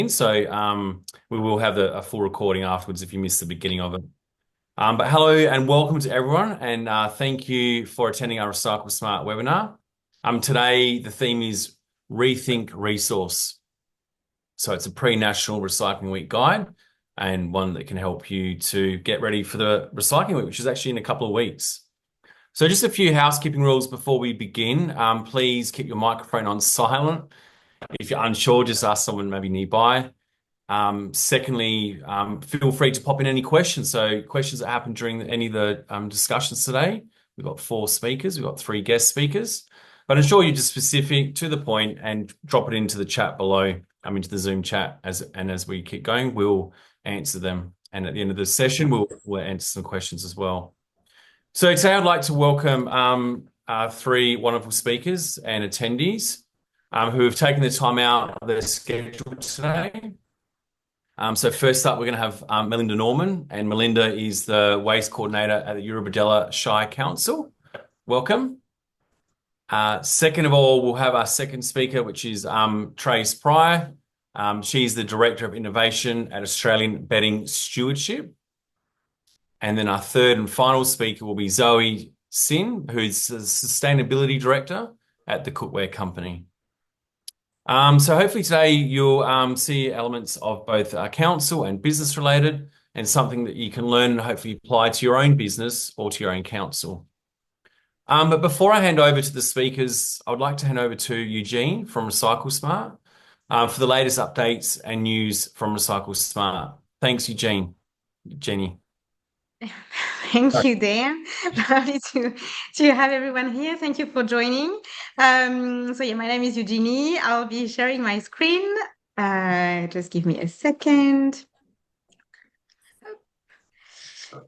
So we will have a full recording afterwards if you missed the beginning of it. But hello and welcome to everyone, and thank you for attending our RecycleSmart webinar. Today the theme is Rethink Resource. So it's a pre-National Recycling Week guide and one that can help you to get ready for the Recycling Week, which is actually in a couple of weeks. So just a few housekeeping rules before we begin. Please keep your microphone on silent. If you're unsure, just ask someone maybe nearby. Secondly, feel free to pop in any questions. So questions that happen during any of the discussions today. We've got 4 speakers. We've got 3 guest speakers. But ensure you're just specific, to the point, and drop it into the chat below, into the Zoom chat. As we keep going, we'll answer them. And at the end of the session, we'll answer some questions as well. So today I'd like to welcome 3 wonderful speakers and attendees who have taken the time out of their schedule today. So first up, we're going to have Melinda Norman, and Melinda is the Waste Coordinator at the Eurobodalla Shire Council. Welcome. Second of all, we'll have our second speaker, which is Tracey Pryor. She's the Director of Innovation at Australian Bedding Stewardship. And then our third and final speaker will be Zoe Sin, who's the Sustainability Director at the Cookware company. So hopefully today you'll see elements of both council and business related, and something that you can learn and hopefully apply to your own business or to your own council. But before I hand over to the speakers, I would like to hand over to Eugene from RecycleSmart for the latest updates and news from RecycleSmart. Thanks, Jenny. Thank you, Dan. Lovely to have everyone here. Thank you for joining. So yeah, my name is Eugenie. I'll be sharing my screen. Just give me a second.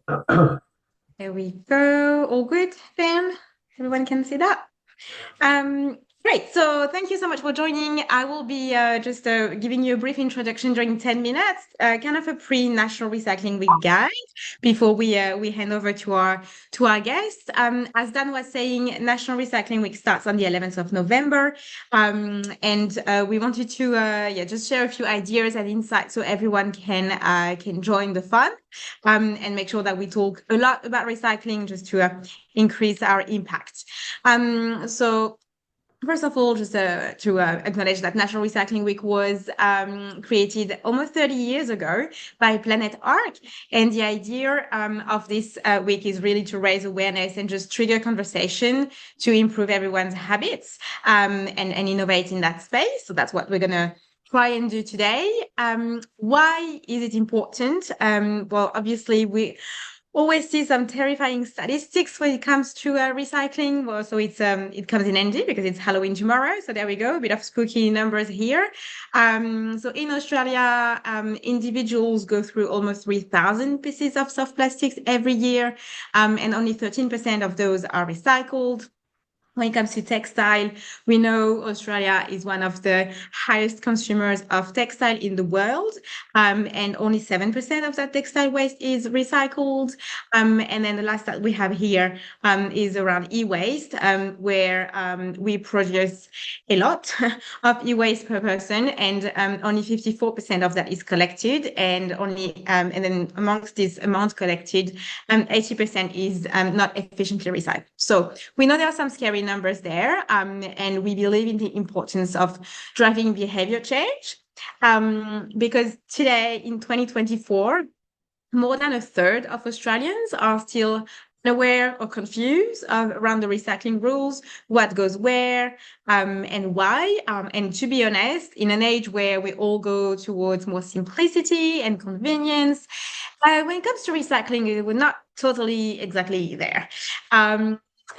There we go. All good, Dan? Everyone can see that? Great. So thank you so much for joining. I will be just giving you a brief introduction during 10 minutes, kind of a pre-National Recycling Week guide before we hand over to our guests. As Dan was saying, National Recycling Week starts on the 11th of November, and we wanted to just share a few ideas and insights so everyone can join the fun, and make sure that we talk a lot about recycling just to increase our impact. So first of all, just to acknowledge that National Recycling Week was created almost 30 years ago by Planet Ark. And the idea of this week is really to raise awareness and just trigger conversation to improve everyone's habits and innovate in that space. So that's what we're going to try and do today. Why is it important? Well, obviously, we always see some terrifying statistics when it comes to recycling. Well, so it comes in handy because it's Halloween tomorrow. So there we go, a bit of spooky numbers here. So in Australia, individuals go through almost 3,000 pieces of soft plastics every year, and only 13% of those are recycled. When it comes to textile, we know Australia is one of the highest consumers of textile in the world, and only 7% of that textile waste is recycled. And then the last that we have here is around e-waste, where we produce a lot of e-waste per person, and only 54% of that is collected, and then amongst this amount collected, 80% is not efficiently recycled. So we know there are some scary numbers there, and we believe in the importance of driving behavior change, because today in 2024, more than a third of Australians are still unaware or confused around the recycling rules, what goes where, and why. And to be honest, in an age where we all go towards more simplicity and convenience, when it comes to recycling, we're not totally exactly there.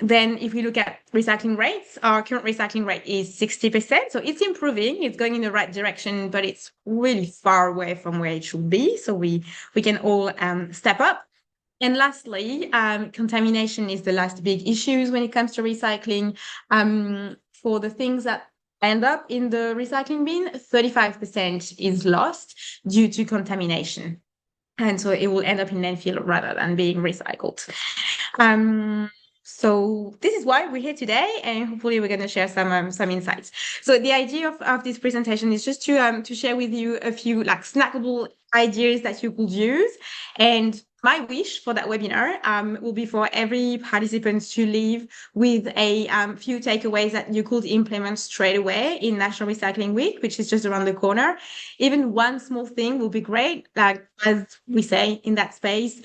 Then if we look at recycling rates, our current recycling rate is 60%. So it's improving, it's going in the right direction, but it's really far away from where it should be. So we can all step up. And lastly, contamination is the last big issue when it comes to recycling. For the things that end up in the recycling bin, 35% is lost due to contamination. And so it will end up in landfill rather than being recycled. So this is why we're here today, and hopefully we're going to share some insights. So the idea of this presentation is just to share with you a few like snackable ideas that you could use. And my wish for that webinar will be for every participant to leave with a few takeaways that you could implement straight away in National Recycling Week, which is just around the corner. Even one small thing will be great. Like as we say in that space,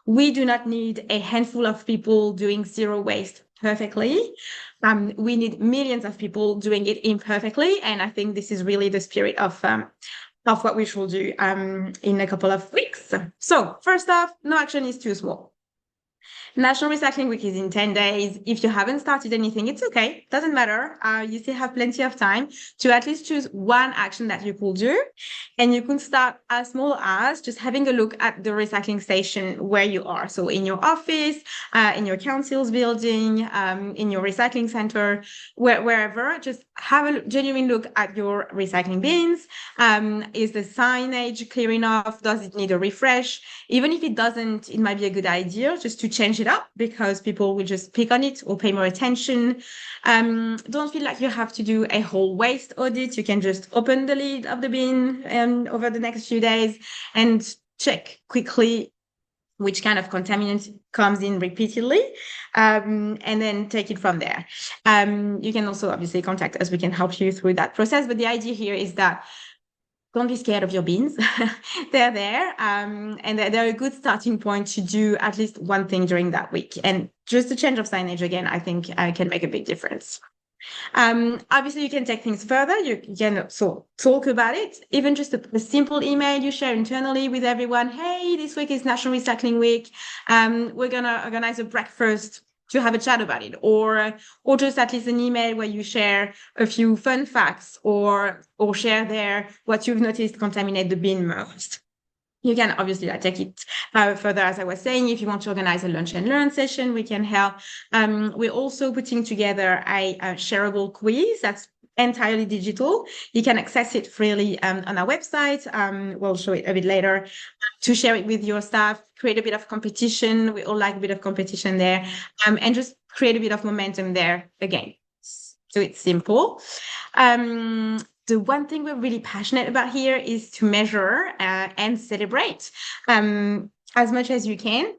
we do not need a handful of people doing zero waste perfectly. We need millions of people doing it imperfectly. And I think this is really the spirit of what we should do in a couple of weeks. So first off, no action is too small. National Recycling Week is in 10 days. If you haven't started anything, it's okay. Doesn't matter. You still have plenty of time to at least choose one action that you could do. And you can start as small as just having a look at the recycling station where you are. So in your office, in your council's building, in your recycling center, wherever, just have a genuine look at your recycling bins. Is the signage clear enough? Does it need a refresh? Even if it doesn't, it might be a good idea just to change it up because people will just pick on it or pay more attention. Don't feel like you have to do a whole waste audit. You can just open the lid of the bin over the next few days and check quickly which kind of contaminant comes in repeatedly, and then take it from there. You can also obviously contact us. We can help you through that process. But the idea here is that don't be scared of your bins. They're there. And they're a good starting point to do at least one thing during that week. And just a change of signage, again, I think can make a big difference. Obviously, you can take things further. You can also talk about it. Even just a simple email you share internally with everyone. Hey, this week is National Recycling Week. We're going to organize a breakfast to have a chat about it, or just at least an email where you share a few fun facts or share there what you've noticed contaminate the bin most. You can obviously take it further, as I was saying. If you want to organize a lunch and learn session, we can help. We're also putting together a shareable quiz that's entirely digital. You can access it freely on our website. We'll show it a bit later to share it with your staff, create a bit of competition. We all like a bit of competition there, and just create a bit of momentum there again. So it's simple. The one thing we're really passionate about here is to measure and celebrate as much as you can,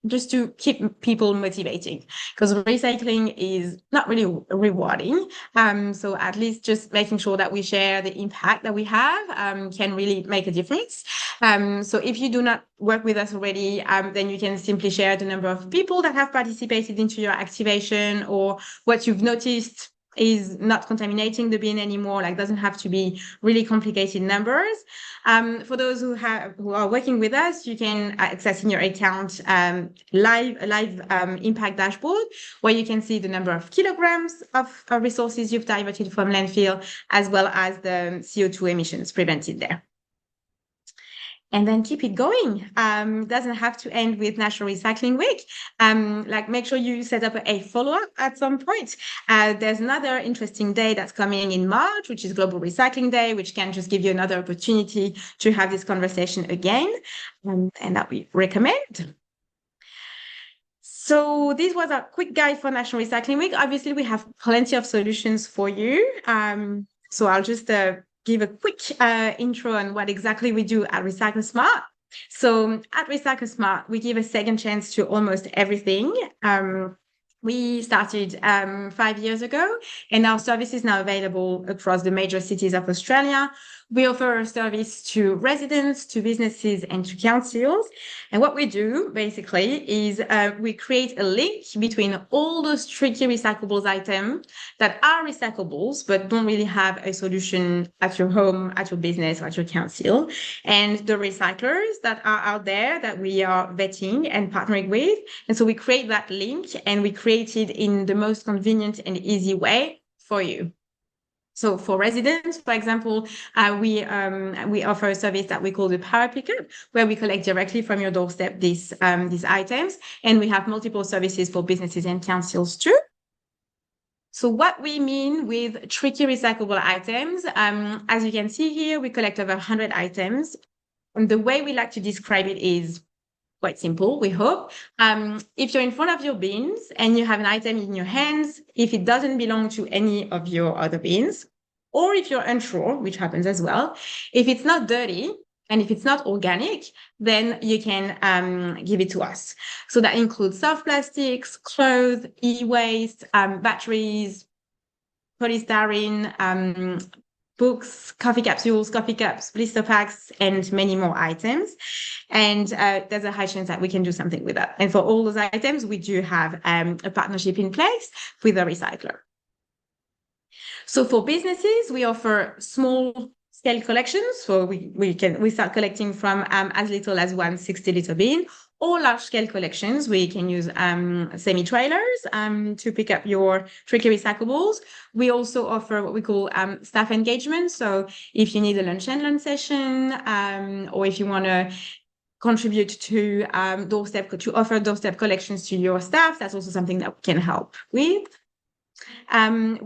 just to keep people motivating, because recycling is not really rewarding. So at least just making sure that we share the impact that we have can really make a difference. So if you do not work with us already, then you can simply share the number of people that have participated into your activation or what you've noticed is not contaminating the bin anymore. Like, doesn't have to be really complicated numbers. For those who are working with us, you can access in your account live impact dashboard, where you can see the number of kilograms of resources you've diverted from landfill, as well as the CO2 emissions prevented there. And then keep it going. Doesn't have to end with National Recycling Week. Make sure you set up a follow-up at some point. There's another interesting day that's coming in March, which is Global Recycling Day, which can just give you another opportunity to have this conversation again, and that we recommend. So this was a quick guide for National Recycling Week. Obviously, we have plenty of solutions for you. So I'll just give a quick intro on what exactly we do at RecycleSmart. So at RecycleSmart, we give a second chance to almost everything. We started 5 years ago, and our service is now available across the major cities of Australia. We offer a service to residents, to businesses, and to councils. And what we do basically is we create a link between all those tricky recyclables items that are recyclables, but don't really have a solution at your home, at your business, or at your council, and the recyclers that are out there that we are vetting and partnering with. And so we create that link, and we create it in the most convenient and easy way for you. So for residents, for example, we offer a service that we call the Power Pickup, where we collect directly from your doorstep these items, and we have multiple services for businesses and councils too. So what we mean with tricky recyclable items, as you can see here, we collect over 100 items, and the way we like to describe it is, quite simple, we hope. If you're in front of your bins and you have an item in your hands, if it doesn't belong to any of your other bins, or if you're unsure, which happens as well, if it's not dirty and if it's not organic, then you can give it to us. So that includes soft plastics, clothes, e-waste, batteries, polystyrene, books, coffee capsules, coffee cups, blister packs, and many more items. And there's a high chance that we can do something with that. And for all those items, we do have a partnership in place with a recycler. So for businesses, we offer small scale collections. So we start collecting from as little as 160-liter bin, or large scale collections. We can use semi-trailers to pick up your tricky recyclables. We also offer what we call staff engagement. So if you need a lunch and learn session, or if you want to contribute to offer doorstep collections to your staff, that's also something that we can help with.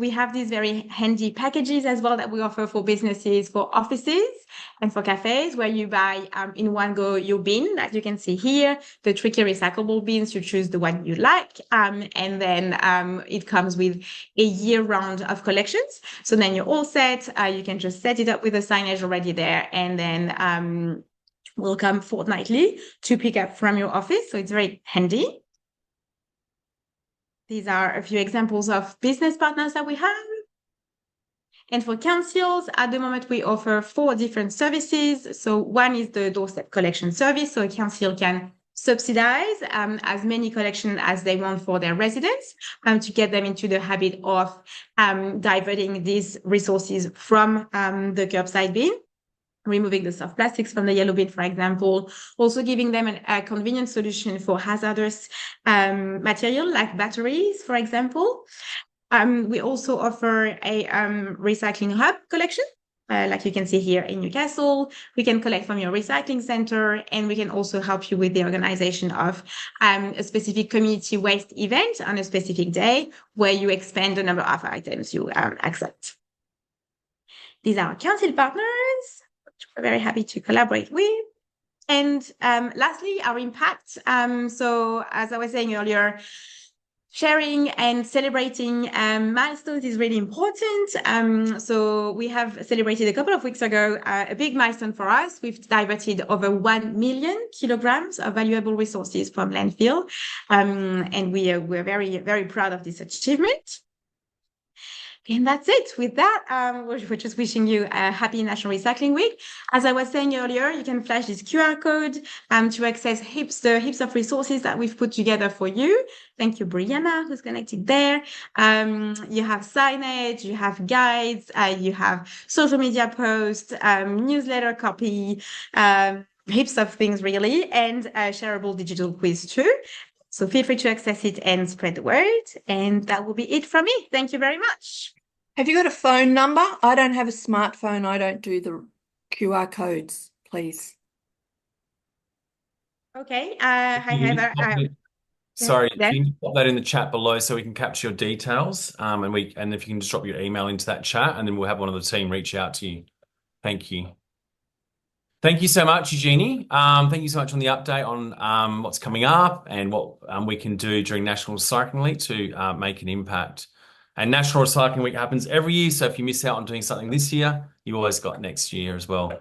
We have these very handy packages as well that we offer for businesses, for offices, and for cafes, where you buy in one go your bin that you can see here, the tricky recyclable bins. You choose the one you like, and then it comes with a year round of collections. So then you're all set. You can just set it up with the signage already there, and then we'll come fortnightly to pick up from your office. So it's very handy. These are a few examples of business partners that we have. And for councils, at the moment, we offer 4 different services. So one is the doorstep collection service. So a council can subsidize as many collections as they want for their residents to get them into the habit of diverting these resources from the curbside bin, removing the soft plastics from the yellow bin, for example, also giving them a convenient solution for hazardous material like batteries, for example. We also offer a recycling hub collection, like you can see here in Newcastle. We can collect from your recycling center, and we can also help you with the organization of a specific community waste event on a specific day where you expand the number of items you accept. These are our council partners, we're very happy to collaborate with. And lastly, our impact. So as I was saying earlier, sharing and celebrating milestones is really important. So we have celebrated a couple of weeks ago a big milestone for us. We've diverted over 1 million kilograms of valuable resources from landfill. And we're very, very proud of this achievement. And that's it. With that, we're just wishing you a happy National Recycling Week. As I was saying earlier, you can flash this QR code to access the heaps of resources that we've put together for you. Thank you, Brianna, who's connected there. You have signage, you have guides, you have social media posts, newsletter copy, heaps of things really, and a shareable digital quiz too. So feel free to access it and spread the word. And that will be it from me. Thank you very much. Have you got a phone number? I don't have a smartphone. I don't do the QR codes, please. Okay. Hi, Heather. Sorry, Then? can you pop that in the chat below so we can capture your details? And if you can just drop your email into that chat, and then we'll have one of the team reach out to you. Thank you. Thank you so much, Eugenie. Thank you so much on the update on what's coming up and what we can do during National Recycling Week to make an impact. And National Recycling Week happens every year, so if you miss out on doing something this year, you always got next year as well.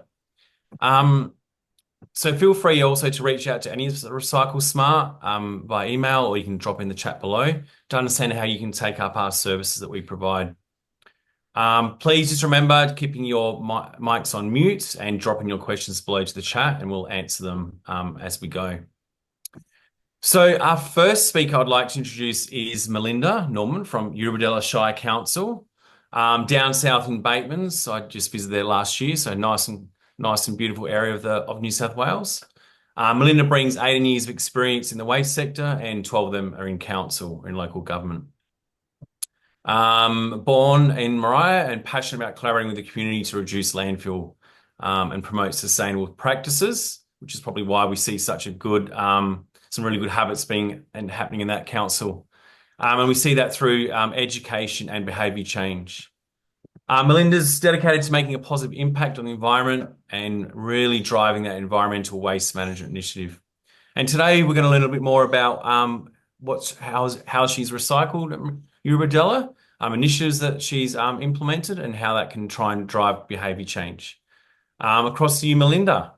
So feel free also to reach out to any of RecycleSmart by email, or you can drop in the chat below to understand how you can take up our services that we provide. Please just remember keeping your mics on mute and dropping your questions below to the chat, and we'll answer them as we go. So our first speaker I'd like to introduce is Melinda Norman from Eurobodalla Shire Council, down south in Bateman. So I just visited there last year, so nice and beautiful area of New South Wales. Melinda brings 18 years of experience in the waste sector, and 12 of them are in council, in local government. Born in Mariah and passionate about collaborating with the community to reduce landfill and promote sustainable practices, which is probably why we see such a good, some really good habits happening in that council. And we see that through education and behaviour change. Melinda's dedicated to making a positive impact on the environment and really driving that environmental waste management initiative. And today we're going to learn a little bit more about how she's recycled Eurobodalla, initiatives that she's implemented, and how that can try and drive behaviour change. Across to you, Melinda.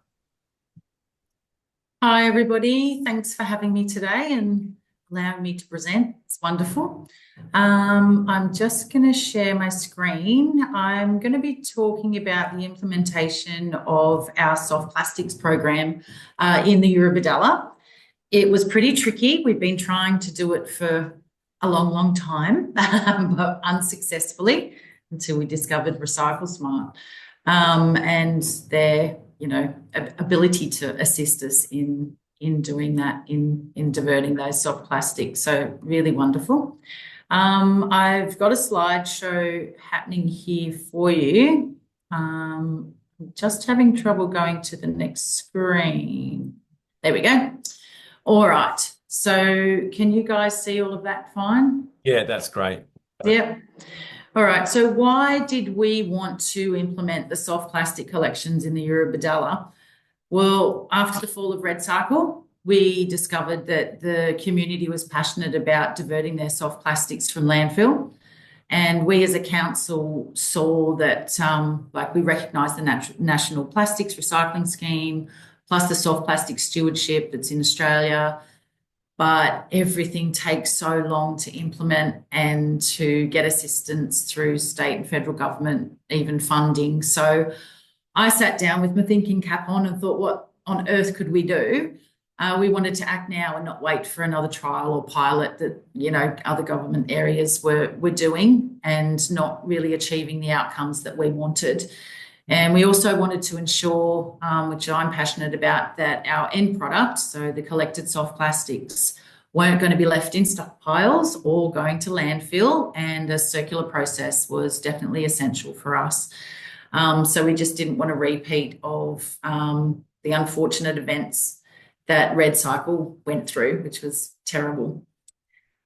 Hi, everybody. Thanks for having me today and allowing me to present. It's wonderful. I'm just going to share my screen. I'm going to be talking about the implementation of our soft plastics program in the Eurobodalla. It was pretty tricky. We've been trying to do it for a long, long time, but unsuccessfully until we discovered RecycleSmart and their, ability to assist us in doing that, in diverting those soft plastics. So really wonderful. I've got a slideshow happening here for you. Just having trouble going to the next screen. There we go. All right. So can you guys see all of that fine? Yeah, that's great. Yep. All right. So why did we want to implement the soft plastic collections in the Eurobodalla? Well, after the fall of RedCycle, we discovered that the community was passionate about diverting their soft plastics from landfill. And we as a council saw that, we recognised the National Plastics Recycling Scheme, plus the soft plastic stewardship that's in Australia. But everything takes so long to implement and to get assistance through state and federal government, even funding. So I sat down with my thinking cap on and thought, what on earth could we do? We wanted to act now and not wait for another trial or pilot that, other government areas were doing and not really achieving the outcomes that we wanted. And we also wanted to ensure, which I'm passionate about, that our end product, so the collected soft plastics, weren't going to be left in stockpiles or going to landfill, and a circular process was definitely essential for us. So we just didn't want a repeat of the unfortunate events that RedCycle went through, which was terrible.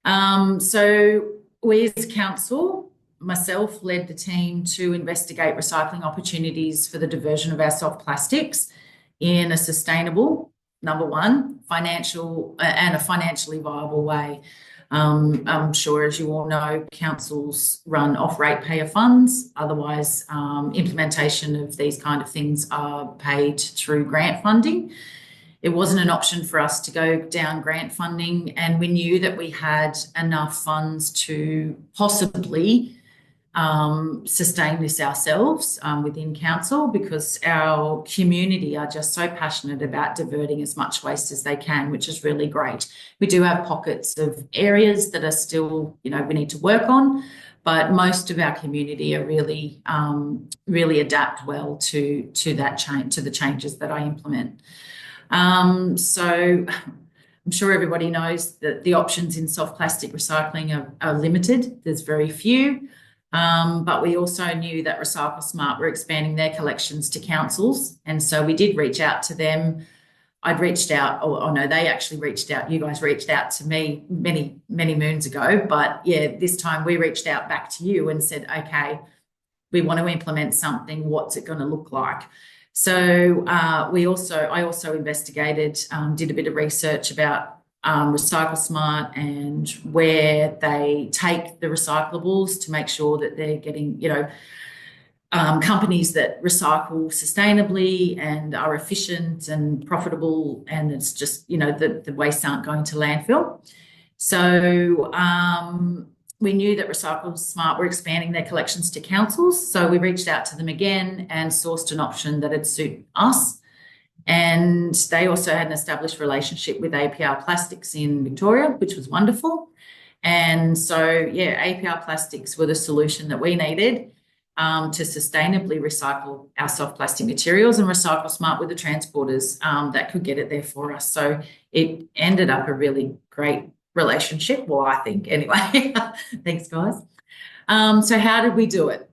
So we as council, myself, led the team to investigate recycling opportunities for the diversion of our soft plastics in a sustainable, number one, financially viable way. I'm sure, as you all know, councils run off ratepayer funds. Otherwise, implementation of these kind of things are paid through grant funding. It wasn't an option for us to go down grant funding, and we knew that we had enough funds to possibly sustain this ourselves within council, because our community are just so passionate about diverting as much waste as they can, which is really great. We do have pockets of areas that are still, we need to work on, but most of our community are really, really adapt well to that change, to the changes that I implement. So I'm sure everybody knows that the options in soft plastic recycling are limited. There's very few. But we also knew that RecycleSmart were expanding their collections to councils. And so we did reach out to them. I'd reached out, they actually reached out. You guys reached out to me many, many moons ago. But yeah, this time we reached out back to you and said, okay, we want to implement something. What's it going to look like? So I also investigated, did a bit of research about RecycleSmart and where they take the recyclables to make sure that they're getting, companies that recycle sustainably and are efficient and profitable, and it's just, the wastes aren't going to landfill. So we knew that RecycleSmart were expanding their collections to councils. So we reached out to them again and sourced an option that would suit us. And they also had an established relationship with APR Plastics in Victoria, which was wonderful. And so, yeah, APR Plastics were the solution that we needed to sustainably recycle our soft plastic materials, and RecycleSmart were the transporters that could get it there for us. So it ended up a really great relationship. Well, I think anyway. Thanks, guys. So how did we do it?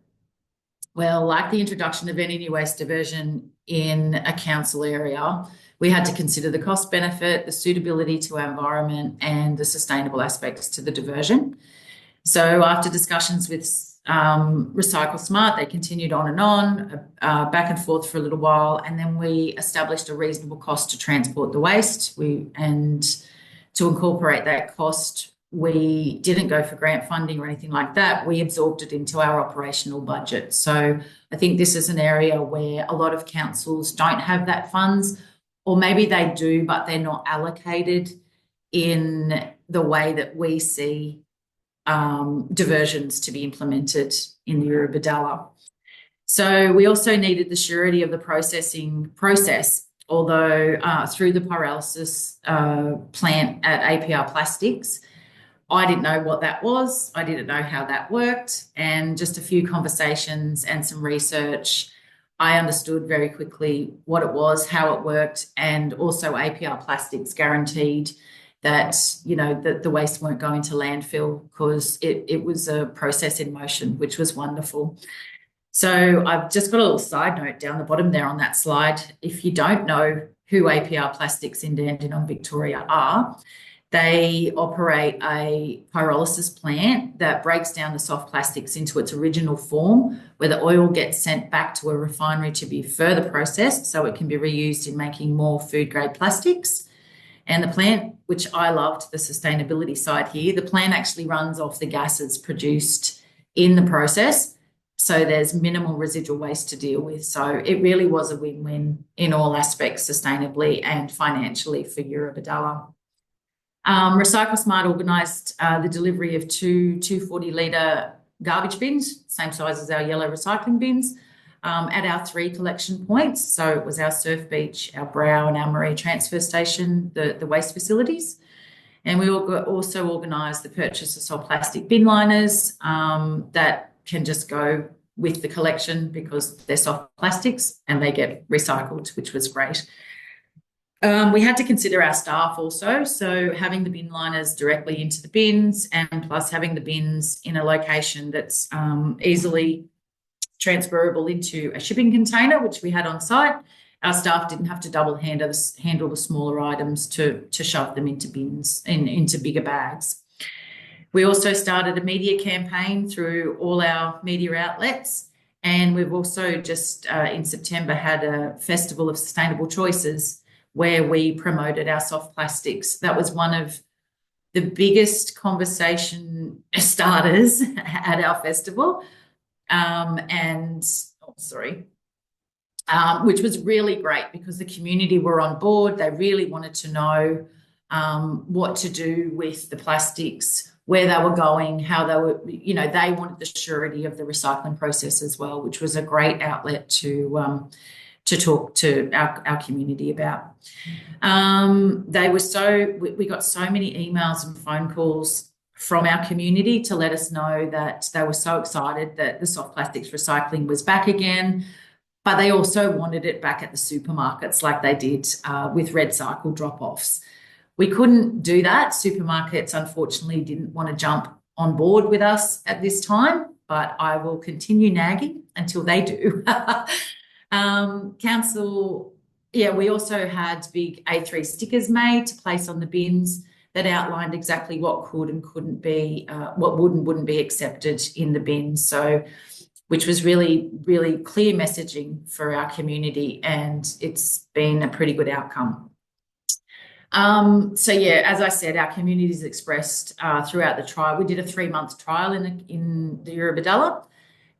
Well, like the introduction of any new waste diversion in a council area, we had to consider the cost benefit, the suitability to our environment, and the sustainable aspects to the diversion. So after discussions with RecycleSmart, they continued on and on, back and forth for a little while, and then we established a reasonable cost to transport the waste. And to incorporate that cost, we didn't go for grant funding or anything like that. We absorbed it into our operational budget. So I think this is an area where a lot of councils don't have that funds, or maybe they do, but they're not allocated in the way that we see diversions to be implemented in the Eurobodalla. So we also needed the surety of the processing process, although through the pyrolysis plant at APR Plastics, I didn't know what that was. I didn't know how that worked. And just a few conversations and some research, I understood very quickly what it was, how it worked, and also APR Plastics guaranteed that, you know, that the waste weren't going to landfill because it was a process in motion, which was wonderful. So I've just got a little side note down the bottom there on that slide. If you don't know who APR Plastics in Dandenong, Victoria are, they operate a pyrolysis plant that breaks down the soft plastics into its original form, where the oil gets sent back to a refinery to be further processed so it can be reused in making more food-grade plastics. And the plant, which I loved, the sustainability side here, the plant actually runs off the gases produced in the process. So there's minimal residual waste to deal with. So it really was a win-win in all aspects, sustainably and financially for Eurobodalla. RecycleSmart organised the delivery of two 240-litre garbage bins, same size as our yellow recycling bins, at our 3 collection points. So it was our Surf Beach, our Brow and our Maree transfer station, the waste facilities. And we also organised the purchase of soft plastic bin liners that can just go with the collection because they're soft plastics and they get recycled, which was great. We had to consider our staff also, so having the bin liners directly into the bins and plus having the bins in a location that's easily transferable into a shipping container, which we had on site. Our staff didn't have to double handle the smaller items to shove them into bins, into bigger bags. We also started a media campaign through all our media outlets, and we've also just in September had a Festival of Sustainable Choices where we promoted our soft plastics. That was one of the biggest conversation starters at our festival, which was really great because the community were on board. They really wanted to know what to do with the plastics, where they were going, how they were, you know, they wanted the surety of the recycling process as well, which was a great outlet to talk to our community about. We got so many emails and phone calls from our community to let us know that they were so excited that the soft plastics recycling was back again, but they also wanted it back at the supermarkets like they did with Red Cycle drop-offs. We couldn't do that. Supermarkets, unfortunately, didn't want to jump on board with us at this time, but I will continue nagging until they do. Council, we also had big A3 stickers made to place on the bins that outlined exactly what could and couldn't be, what would and wouldn't be accepted in the bins. So, which was really, really clear messaging for our community, and it's been a pretty good outcome. As I said, our community's expressed throughout the trial. We did a 3-month trial in the Eurobodalla.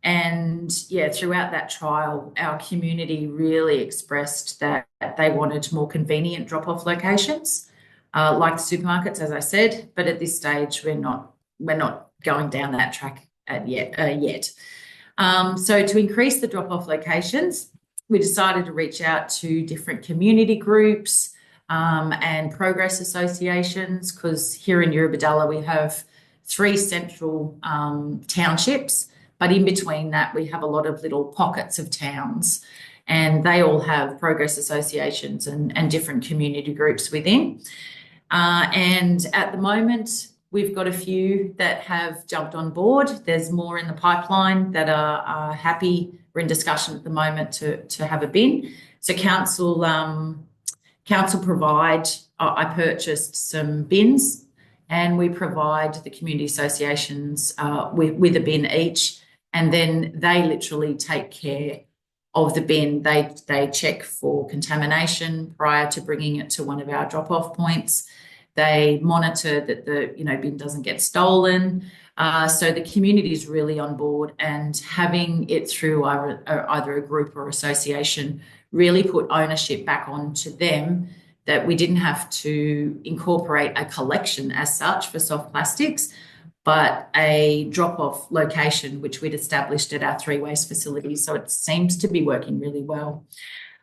And throughout that trial, our community really expressed that they wanted more convenient drop-off locations, like the supermarkets, as I said. But at this stage, we're not going down that track yet. So to increase the drop-off locations, we decided to reach out to different community groups and progress associations, because here in Eurobodalla we have 3 central townships. But in between that, we have a lot of little pockets of towns, and they all have progress associations and different community groups within. And at the moment, we've got a few that have jumped on board. There's more in the pipeline that are happy. We're in discussion at the moment to have a bin. So council provide, I purchased some bins, and we provide the community associations with a bin each. and then they literally take care of the bin. They check for contamination prior to bringing it to one of our drop-off points. They monitor that the bin doesn't get stolen. So the community is really on board, and having it through either a group or association really put ownership back onto them, that we didn't have to incorporate a collection as such for soft plastics, but a drop-off location, which we'd established at our 3 waste facilities. So it seems to be working really well.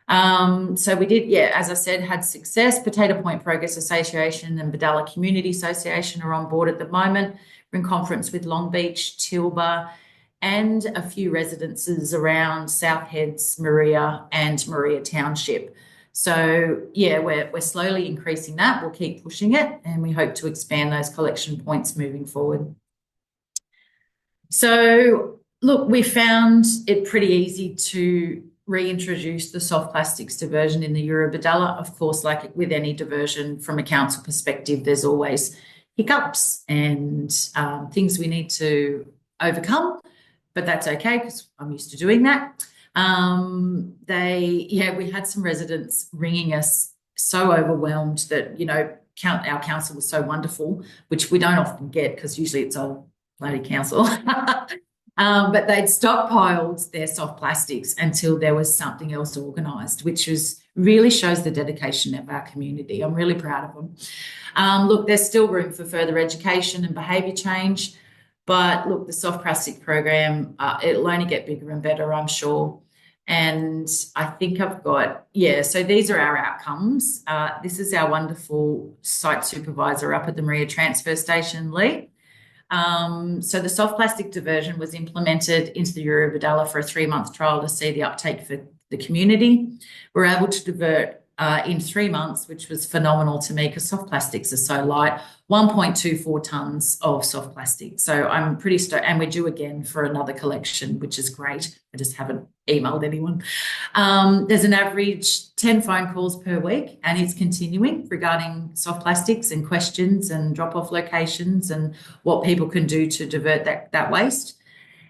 So we did, as I said, had success. Potato Point Progress Association and Bodalla Community Association are on board at the moment. We're in conference with Long Beach, Tilba, and a few residences around South Heads, Maria, and Maria Township. So we're slowly increasing that. We'll keep pushing it, and we hope to expand those collection points moving forward. So look, we found it pretty easy to reintroduce the soft plastics diversion in the Eurobodalla. Of course, like with any diversion from a council perspective, there's always hiccups and things we need to overcome, but that's okay because I'm used to doing that. We had some residents ringing us so overwhelmed that, our council was so wonderful, which we don't often get because usually it's a bloody council. But they'd stockpiled their soft plastics until there was something else organised, which really shows the dedication of our community. I'm really proud of them. Look, there's still room for further education and behaviour change, but look, the soft plastic program, it'll only get bigger and better, I'm sure. And I think I've got, so these are our outcomes. This is our wonderful site supervisor up at the Maria Transfer Station, Lee. So the soft plastic diversion was implemented into the Eurobodalla for a 3-month trial to see the uptake for the community. We're able to divert in 3 months, which was phenomenal to me because soft plastics are so light, 1.24 tonnes of soft plastic. So I'm pretty stoked, and we're due again for another collection, which is great. I just haven't emailed anyone. There's an average 10 phone calls per week, and it's continuing regarding soft plastics and questions and drop-off locations and what people can do to divert that waste.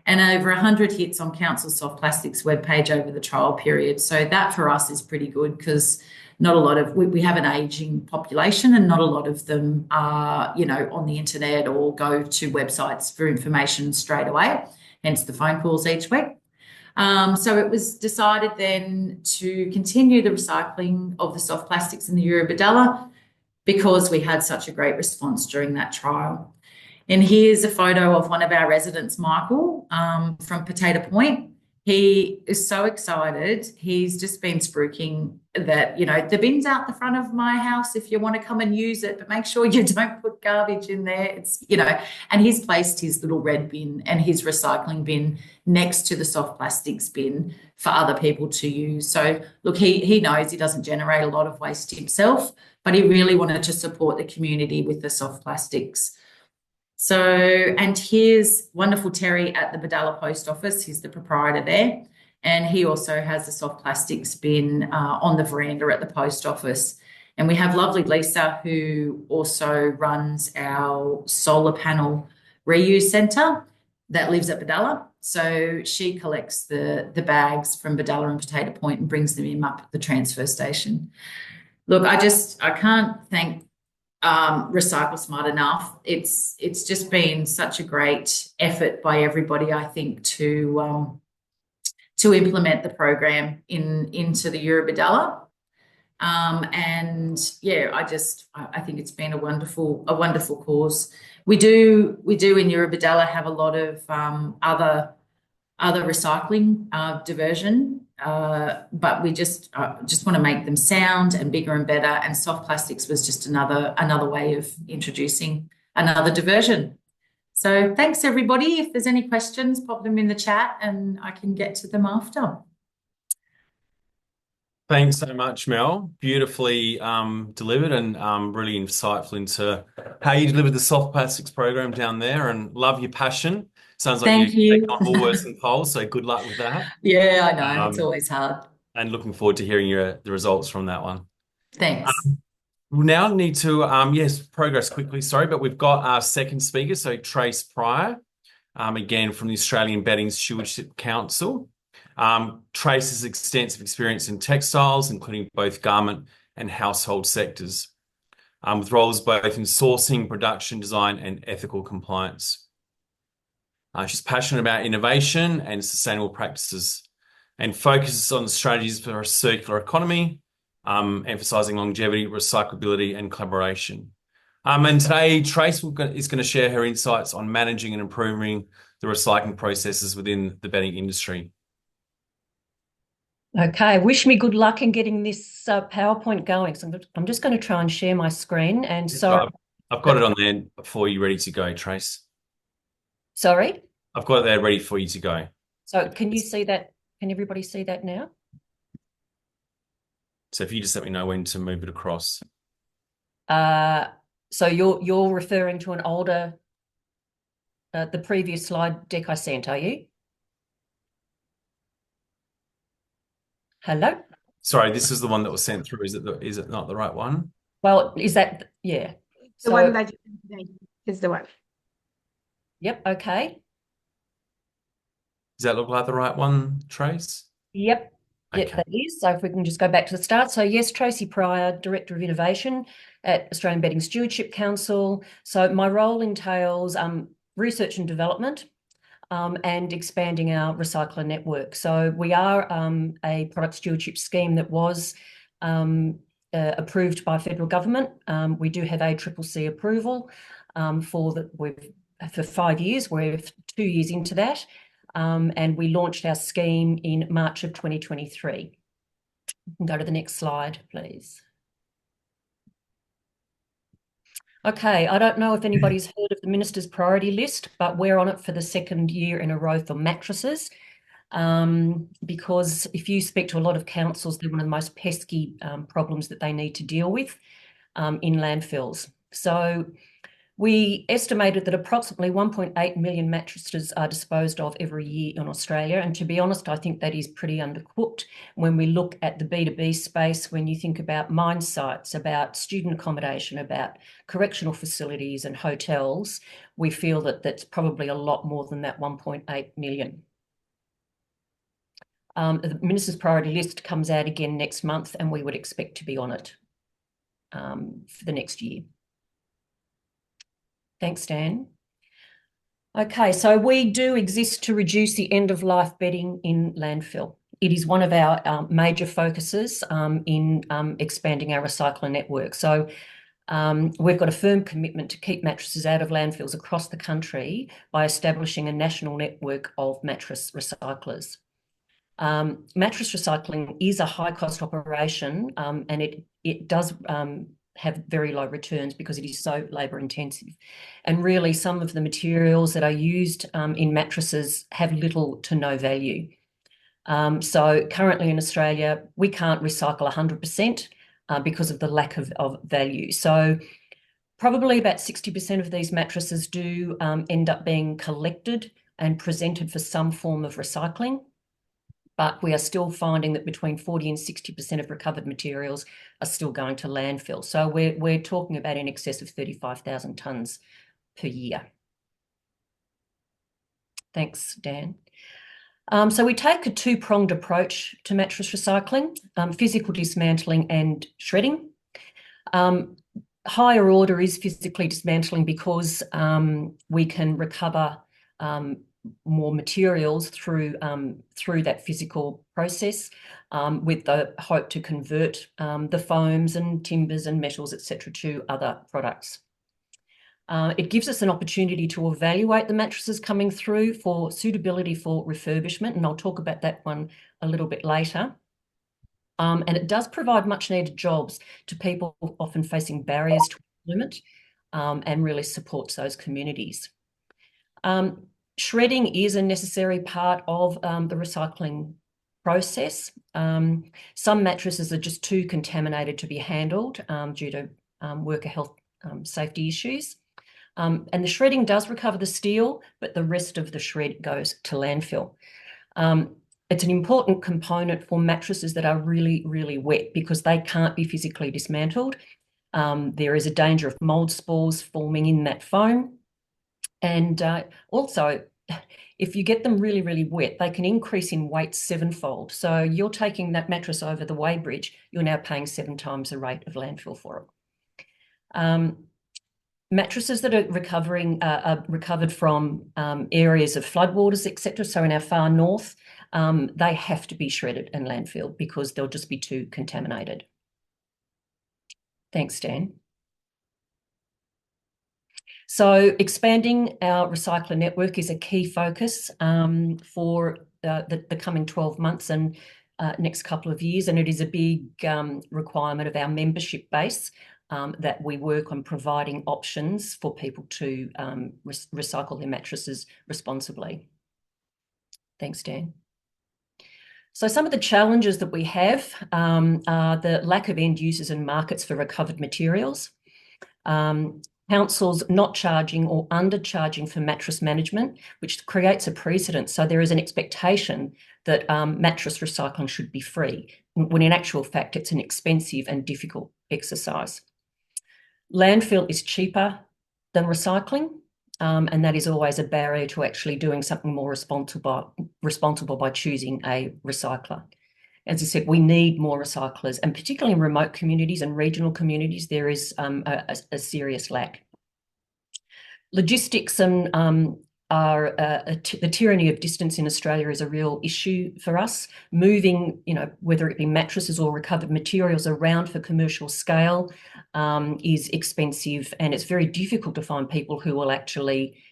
And over 100 hits on Council Soft Plastics webpage over the trial period. So that for us is pretty good because not a lot of, we have an ageing population and not a lot of them are, on the internet or go to websites for information straight away, hence the phone calls each week. So it was decided then to continue the recycling of the soft plastics in the Eurobodalla because we had such a great response during that trial. And here's a photo of one of our residents, Michael, from Potato Point. He is so excited. He's just been spruiking that, the bin's out the front of my house if you want to come and use it, but make sure you don't put garbage in there. It's, and he's placed his little red bin and his recycling bin next to the soft plastics bin for other people to use. So look, he knows he doesn't generate a lot of waste himself, but he really wanted to support the community with the soft plastics. So, and here's wonderful Terry at the Bodalla Post Office. He's the proprietor there. And he also has a soft plastics bin on the veranda at the post office. And we have lovely Lisa, who also runs our solar panel reuse centre that lives at Bodalla. So she collects the bags from Bodalla and Potato Point and brings them in up at the transfer station. Look, I can't thank RecycleSmart enough. It's just been such a great effort by everybody, I think, to implement the program into the Eurobodalla. And I think it's been a wonderful cause. We do in Eurobodalla have a lot of other recycling diversion. But we just want to make them sound and bigger and better. And soft plastics was just another way of introducing another diversion. So thanks, everybody. If there's any questions, pop them in the chat and I can get to them after. Thanks so much, Mel. Beautifully delivered and really insightful into how you delivered the soft plastics program down there, and love your passion. Sounds like Thank you're you. taking on more worse than polls, so good luck with that. Yeah, I know. It's always hard. And looking forward to hearing the results from that one. Thanks. We now need to, progress quickly, sorry, but we've got our second speaker, so Tracey Pryor. again from the Australian Bedding Stewardship Council. Trace has extensive experience in textiles, including both garment and household sectors, with roles both in sourcing, production, design, and ethical compliance. She's passionate about innovation and sustainable practices and focuses on strategies for a circular economy, emphasizing longevity, recyclability, and collaboration. And today, Trace is going to share her insights on managing and improving the recycling processes within the bedding industry. Okay, wish me good luck in getting this PowerPoint going. So I'm just going to try and share my screen. And so I've got it on there for you, ready to go, Trace. Sorry? I've got it there ready for you to go. So can you see that? Can everybody see that now? So if you just let me know when to move it across. So you're referring to an older, the previous slide deck I sent, are you? Hello? Sorry, this is the one that was sent through. Is it not the right one? Well, is that, yeah. The one that you sent today is the one. Yep, okay. Does that look like the right one, Trace? Yep. Okay. Yep, that is. So if we can just go back to the start. So yes, Tracey Pryor, Director of Innovation at Australian Bedding Stewardship Council. So my role entails research and development and expanding our recycler network. So we are a product stewardship scheme that was approved by federal government. We do have ACCC approval for 5 years. We're 2 years into that. And we launched our scheme in March of 2023. Go to the next slide, please. Okay, I don't know if anybody's heard of the Minister's priority list, but we're on it for the second year in a row for mattresses. Because if you speak to a lot of councils, they're one of the most pesky problems that they need to deal with in landfills. So we estimated that approximately 1.8 million mattresses are disposed of every year in Australia. And to be honest, I think that is pretty undercooked when we look at the B2B space, when you think about mine sites, about student accommodation, about correctional facilities and hotels, we feel that that's probably a lot more than that 1.8 million. The Minister's priority list comes out again next month, and we would expect to be on it for the next year. Thanks, Dan. Okay, so we do exist to reduce the end-of-life bedding in landfill. It is one of our major focuses in expanding our recycler network. So we've got a firm commitment to keep mattresses out of landfills across the country by establishing a national network of mattress recyclers. Mattress recycling is a high-cost operation, and it does have very low returns because it is so labour intensive. And really some of the materials that are used in mattresses have little to no value. So currently in Australia, we can't recycle 100% because of the lack of value. So probably about 60% of these mattresses do end up being collected and presented for some form of recycling. But we are still finding that between 40 and 60% of recovered materials are still going to landfill. So we're talking about in excess of 35,000 tonnes per year. Thanks, Dan. So we take a two-pronged approach to mattress recycling, physical dismantling and shredding. Higher order is physically dismantling because we can recover more materials through that physical process with the hope to convert the foams and timbers and metals, etc., to other products. It gives us an opportunity to evaluate the mattresses coming through for suitability for refurbishment, and I'll talk about that one a little bit later. And it does provide much needed jobs to people often facing barriers to employment and really supports those communities. Shredding is a necessary part of the recycling process. Some mattresses are just too contaminated to be handled due to worker health safety issues. And the shredding does recover the steel, but the rest of the shred goes to landfill. It's an important component for mattresses that are really, really wet because they can't be physically dismantled. There is a danger of mold spores forming in that foam. And also, if you get them really, really wet, they can increase in weight 7-fold. So you're taking that mattress over the weighbridge, you're now paying 7 times the rate of landfill for it. Mattresses that are recovered from areas of floodwaters, etc. So in our far north, they have to be shredded and landfilled because they'll just be too contaminated. Thanks, Dan. So expanding our recycler network is a key focus for the coming 12 months and next couple of years, and it is a big requirement of our membership base that we work on providing options for people to recycle their mattresses responsibly. Thanks, Dan. So some of the challenges that we have are the lack of end users and markets for recovered materials, councils not charging or undercharging for mattress management, which creates a precedent. So there is an expectation that mattress recycling should be free, when in actual fact it's an expensive and difficult exercise. Landfill is cheaper than recycling, and that is always a barrier to actually doing something more responsible by choosing a recycler. As I said, we need more recyclers, and particularly in remote communities and regional communities, there is a serious lack. Logistics and the tyranny of distance in Australia is a real issue for us. Moving, whether it be mattresses or recovered materials around for commercial scale is expensive, and it's very difficult to find people who will actually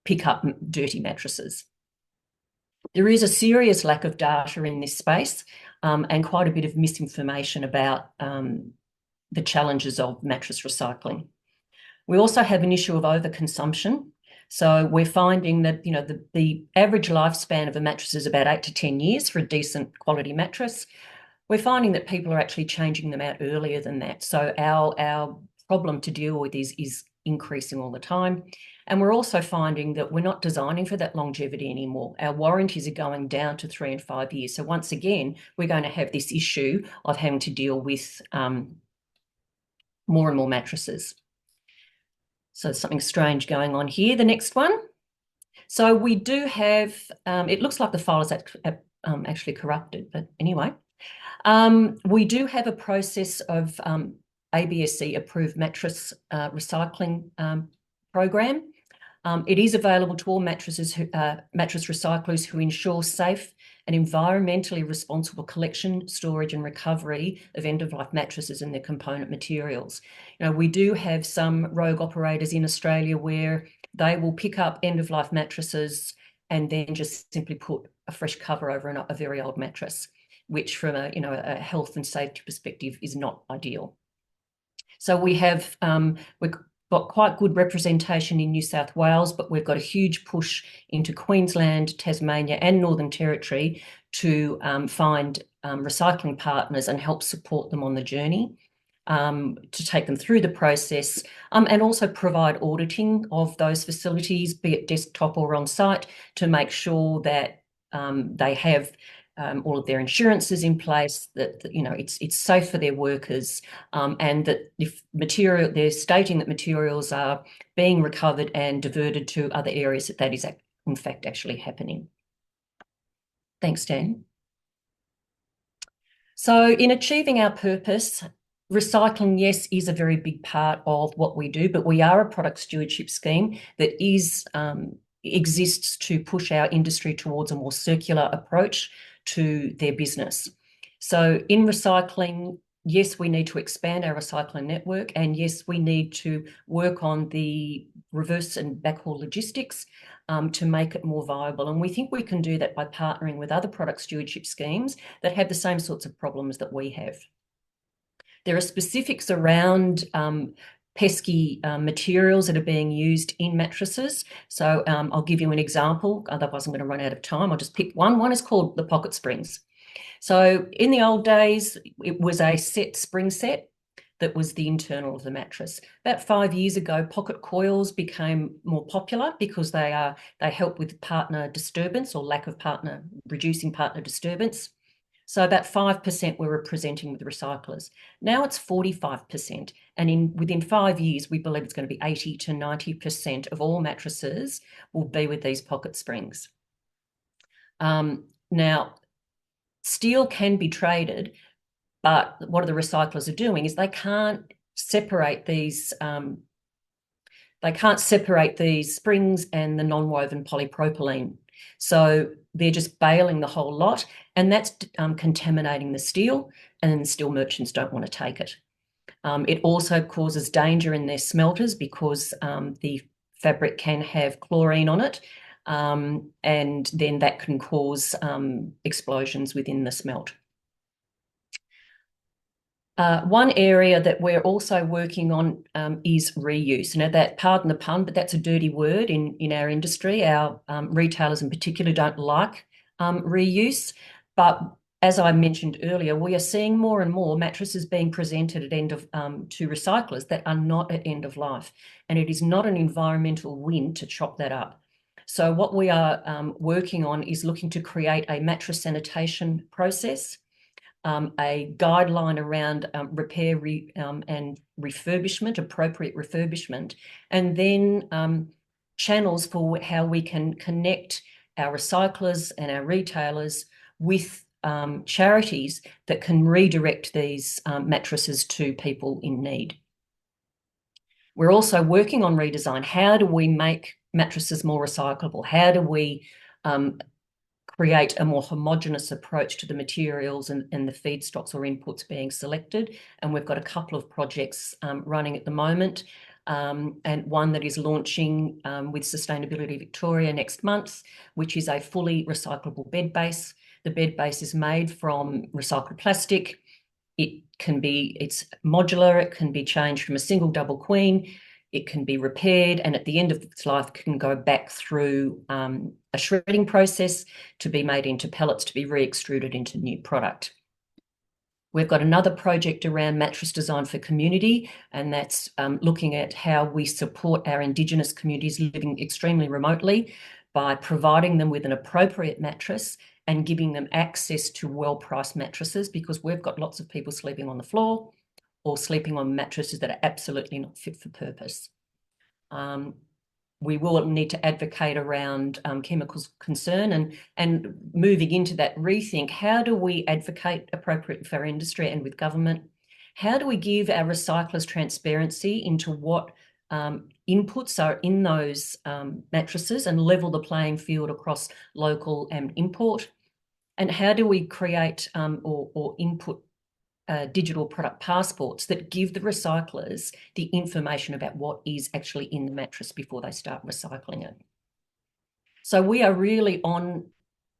pick up dirty mattresses. There is a serious lack of data in this space and quite a bit of misinformation about the challenges of mattress recycling. We also have an issue of overconsumption. So we're finding that the average lifespan of a mattress is about 8 to 10 years for a decent quality mattress. We're finding that people are actually changing them out earlier than that. So our problem to deal with is increasing all the time. And we're also finding that we're not designing for that longevity anymore. Our warranties are going down to 3 and 5 years. So once again, we're going to have this issue of having to deal with more and more mattresses. So there's something strange going on here. The next one. So we do have, it looks like the file is actually corrupted, but anyway. We do have a process of ABSC approved mattress recycling program. It is available to all mattress recyclers who ensure safe and environmentally responsible collection, storage and recovery of end-of-life mattresses and their component materials. We do have some rogue operators in Australia where they will pick up end-of-life mattresses and then just simply put a fresh cover over a very old mattress, which from a health and safety perspective is not ideal. So we've got quite good representation in New South Wales, but we've got a huge push into Queensland, Tasmania and Northern Territory to find recycling partners and help support them on the journey, to take them through the process, and also provide auditing of those facilities, be it desktop or on site, to make sure that they have all of their insurances in place, that it's safe for their workers, and that if they're stating that materials are being recovered and diverted to other areas, that is in fact actually happening. Thanks, Dan. So in achieving our purpose, recycling, yes, is a very big part of what we do, but we are a product stewardship scheme that exists to push our industry towards a more circular approach to their business. So in recycling, yes, we need to expand our recycling network, and yes, we need to work on the reverse and backhaul logistics to make it more viable. And we think we can do that by partnering with other product stewardship schemes that have the same sorts of problems that we have. There are specifics around pesky materials that are being used in mattresses. So I'll give you an example, otherwise I'm going to run out of time. I'll just pick one. One is called the pocket springs. So in the old days, it was a spring set that was the internal of the mattress. About 5 years ago, pocket coils became more popular because they help with partner disturbance or lack of reducing partner disturbance. So about 5% we're representing with recyclers. Now it's 45%. And within 5 years, we believe it's going to be 80 to 90% of all mattresses will be with these pocket springs. Now, steel can be traded, but what the recyclers are doing is they can't separate these springs and the non-woven polypropylene. So they're just baling the whole lot, and that's contaminating the steel, and the steel merchants don't want to take it. It also causes danger in their smelters because the fabric can have chlorine on it, and then that can cause explosions within the smelt. One area that we're also working on is reuse. Now, that, pardon the pun, but that's a dirty word in our industry. Our retailers in particular don't like reuse. But as I mentioned earlier, we are seeing more and more mattresses being presented at end of to recyclers that are not at end of life. And it is not an environmental win to chop that up. So what we are working on is looking to create a mattress sanitation process, a guideline around repair and refurbishment, appropriate refurbishment, and then channels for how we can connect our recyclers and our retailers with charities that can redirect these mattresses to people in need. We're also working on redesign. How do we make mattresses more recyclable? How do we create a more homogenous approach to the materials and the feedstocks or inputs being selected? And we've got a couple of projects running at the moment, and one that is launching with Sustainability Victoria next month, which is a fully recyclable bed base. The bed base is made from recycled plastic. It's modular, it can be changed from a single double queen, it can be repaired, and at the end of its life can go back through a shredding process to be made into pellets to be re-extruded into new product. We've got another project around mattress design for community, and that's looking at how we support our Indigenous communities living extremely remotely by providing them with an appropriate mattress and giving them access to well-priced mattresses, because we've got lots of people sleeping on the floor or sleeping on mattresses that are absolutely not fit for purpose. We will need to advocate around chemicals concern and moving into that rethink. How do we advocate appropriate for our industry and with government? How do we give our recyclers transparency into what inputs are in those mattresses and level the playing field across local and import? And how do we create or input digital product passports that give the recyclers the information about what is actually in the mattress before they start recycling it? So we are really on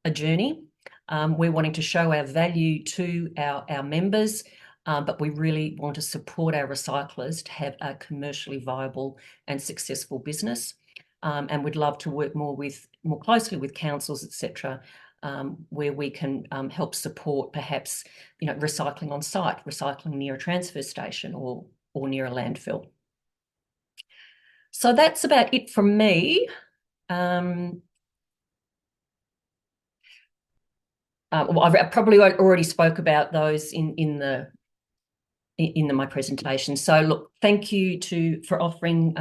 a journey. We're wanting to show our value to our members, but we really want to support our recyclers to have a commercially viable and successful business. And we'd love to work more closely with councils, etc., where we can help support perhaps, recycling on site, recycling near a transfer station or near a landfill. So that's about it from me. I probably already spoke about those in my presentation. So look, thank you for offering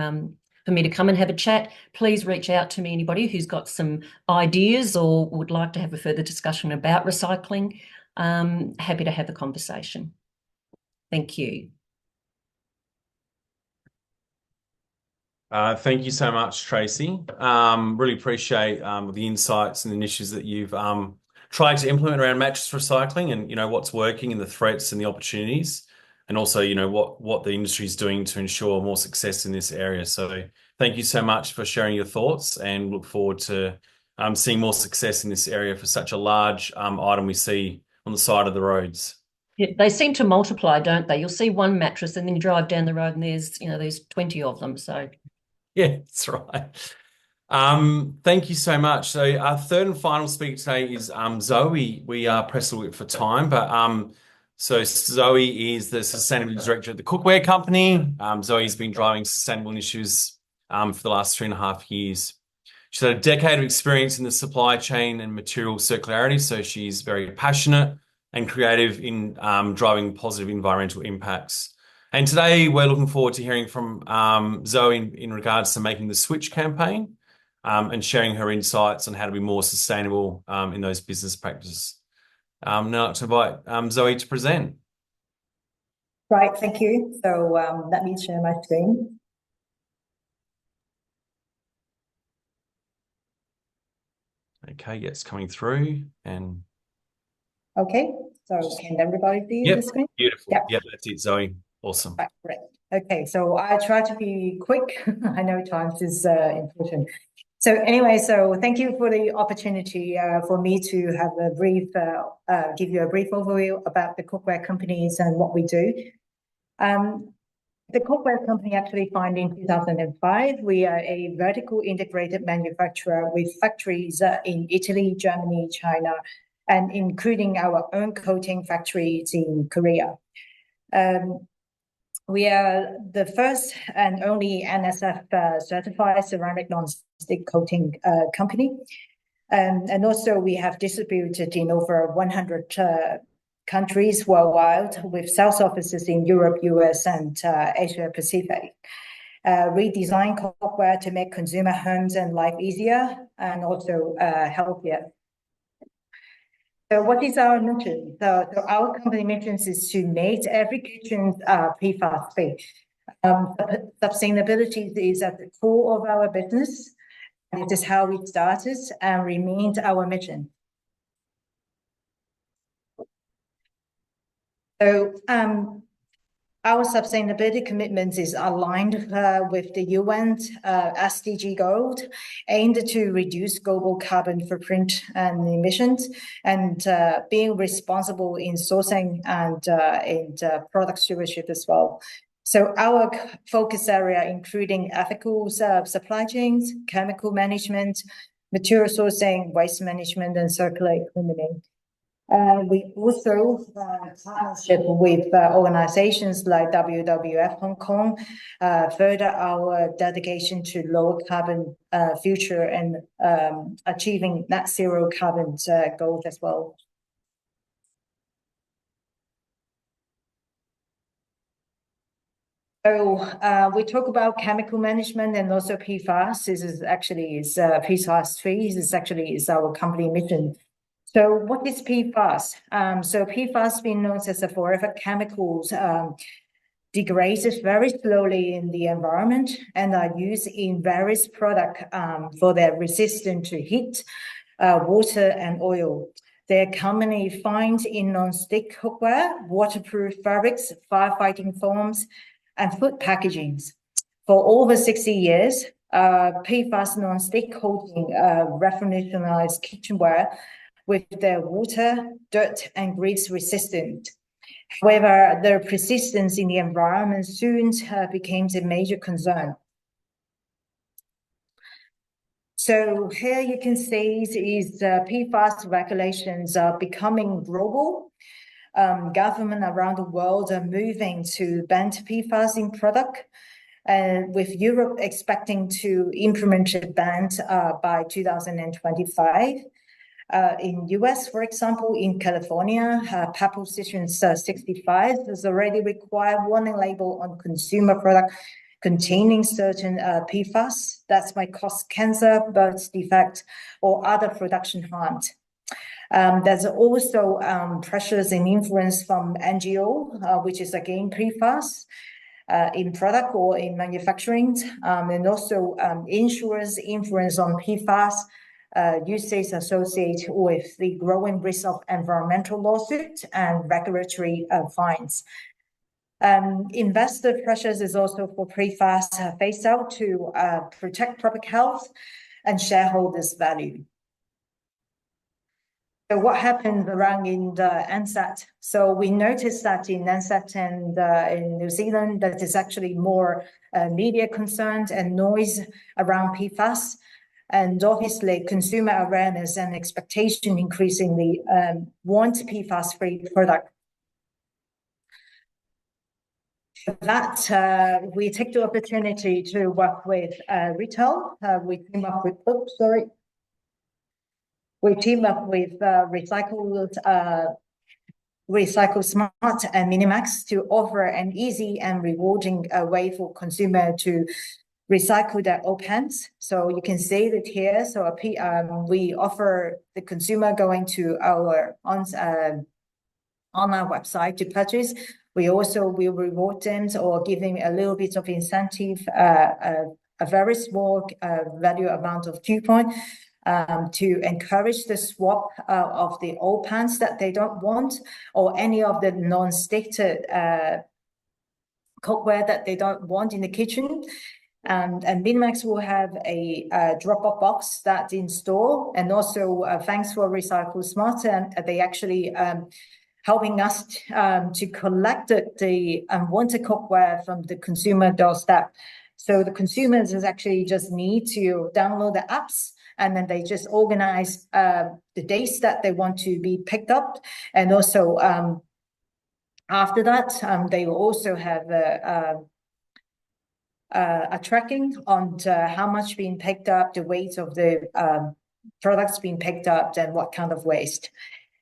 for me to come and have a chat. Please reach out to me, anybody who's got some ideas or would like to have a further discussion about recycling. Happy to have a conversation. Thank you. Thank you so much, Tracey. Really appreciate the insights and the initiatives that you've tried to implement around mattress recycling, and what's working and the threats and the opportunities, and also what the industry is doing to ensure more success in this area. So thank you so much for sharing your thoughts, and look forward to seeing more success in this area for such a large item we see on the side of the roads. Yeah, they seem to multiply, don't they? You'll see one mattress and then you drive down the road and there's 20 of them. So yeah, that's right. Thank you so much. So our third and final speaker today is Zoe. We are pressed a little bit for time, but so Zoe is the Sustainability Director at the Cookware company. Zoe's been driving sustainable initiatives for the last 3.5 years. She's had a decade of experience in the supply chain and material circularity, so she's very passionate and creative in driving positive environmental impacts. And today we're looking forward to hearing from Zoe in regards to making the switch campaign and sharing her insights on how to be more sustainable in those business practices. Now I'd like to invite Zoe to present. Right, thank you. So let me share my screen. Okay, yeah, it's coming through. And Okay, so can everybody see yep, the screen? beautiful. Yeah. Yep, that's it, Zoe. Awesome. Right, great. Okay, so I try to be quick. I know time is important. So anyway, so thank you for the opportunity for me to have a brief, give you a brief overview about the cookware companies and what we do. The Cookware company actually founded in 2005. We are a vertical integrated manufacturer with factories in Italy, Germany, China, and including our own coating factories in Korea. We are the first and only NSF certified ceramic non-stick coating company. And also we have distributed in over 100 countries worldwide with sales offices in Europe, US, and Asia Pacific. We design cookware to make consumer homes and life easier and also healthier. So what is our mission? So our company mission is to make every kitchen PFAS free. Sustainability is at the core of our business. And it is how we started and remains our mission. So our sustainability commitment is aligned with the UN SDG goals, aimed to reduce global carbon footprint and emissions, and being responsible in sourcing and in product stewardship as well. So our focus area, including ethical supply chains, chemical management, material sourcing, waste management, and circular economy. We also partnership with organizations like WWF Hong Kong, further our dedication to low carbon future and achieving net zero carbon goals as well. So we talk about chemical management and also PFAS. This is actually PFAS free. This actually is our company mission. So what is PFAS? So PFAS, being known as the forever chemicals, degrades very slowly in the environment and are used in various products for their resistance to heat, water, and oil. They're commonly found in non-stick cookware, waterproof fabrics, firefighting foams, and food packagings. For over 60 years, PFAS non-stick coating revolutionized kitchenware with their water, dirt, and grease resistant. However, their persistence in the environment soon became a major concern. So here you can see is PFAS regulations are becoming global. Government around the world are moving to ban PFAS in product, with Europe expecting to implement a ban by 2025. In US, for example, in California, Proposition 65 has already required warning label on consumer product containing certain PFAS that might cause cancer, birth defect, or other production harms. There's also pressures and influence from NGO, which is again PFAS in product or in manufacturing, and also insurers' influence on PFAS usage associated with the growing risk of environmental lawsuits and regulatory fines. Investor pressures is also for PFAS phase out to protect public health and shareholders' value. So what happened around in the NSAT? So we noticed that in NSAT and in New Zealand, that is actually more media concerns and noise around PFAS. And obviously, consumer awareness and expectation increasingly want PFAS-free product. For that, we take the opportunity to work with retail. We team up with, we team up with RecycleSmart and Minimax to offer an easy and rewarding way for consumer to recycle their old pants. So you can see that here. So we offer the consumer going to our online website to purchase. We also will reward them or give them a little bit of incentive, a very small value amount of coupon to encourage the swap of the old pants that they don't want, or any of the non-sticked cookware that they don't want in the kitchen. And Minimax will have a drop-off box that's in store. And also, thanks for RecycleSmart, and they actually helping us to collect the unwanted cookware from the consumer doorstep. So the consumers actually just need to download the apps, and then they just organize the dates that they want to be picked up. And also, after that, they will also have a tracking on how much being picked up, the weight of the products being picked up, and what kind of waste.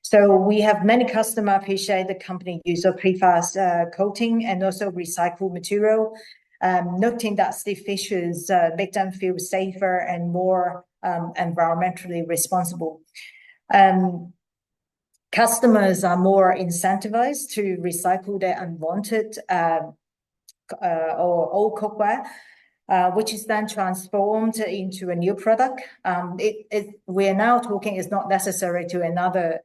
So we have many customers appreciate the company use of pre-fast coating and also recycled material, noting that stiff fishes make them feel safer and more environmentally responsible. Customers are more incentivized to recycle their unwanted or old cookware, which is then transformed into a new product. We're now talking, it's not necessary to another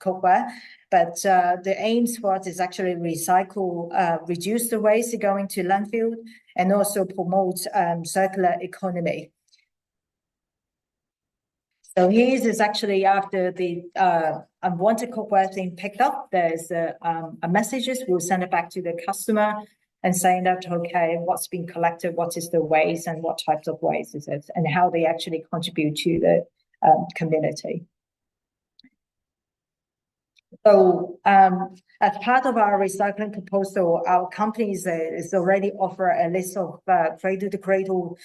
cookware, but the aims for it is actually recycle, reduce the waste going to landfill, and also promote circular economy. So here is actually after the unwanted cookware being picked up, there's a messages, we'll send it back to the customer and saying that, okay, what's been collected, what is the waste, and what types of waste is it, and how they actually contribute to the community. So as part of our recycling proposal, our companies is already offer a list of cradle-to-cradle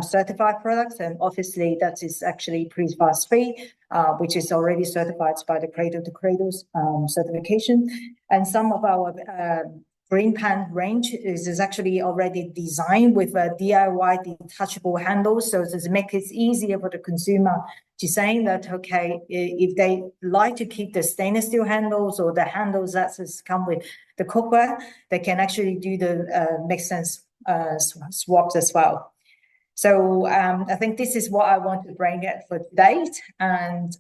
certified products, and obviously that is actually PFAS free, which is already certified by the cradle-to-cradle certification. And some of our green pan range is actually already designed with a DIY detachable handles, so to make it easier for the consumer to saying that, okay, if they like to keep the stainless steel handles or the handles that come with the cookware, they can actually do the mix and swaps as well. So I think this is what I want to bring it for today. And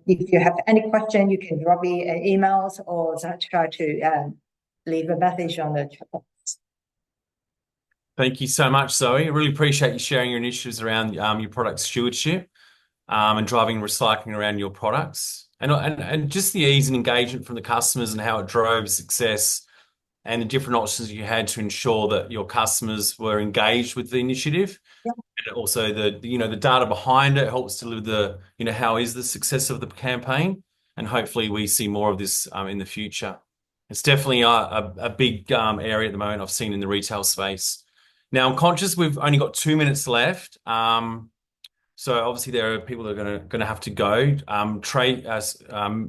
if you have any question, you can drop me an emails or try to leave a message on the chat box. Thank you so much, Zoe. I really appreciate you sharing your initiatives around your product stewardship and driving recycling around your products. And just the ease and engagement from the customers and how it drove success and the different options you had to ensure that your customers were engaged with the initiative. Yeah. And also the data behind it helps deliver how is the success of the campaign, and hopefully we see more of this in the future. It's definitely a big area at the moment I've seen in the retail space. Now, I'm conscious we've only got 2 minutes left. So obviously there are people that are going to have to go.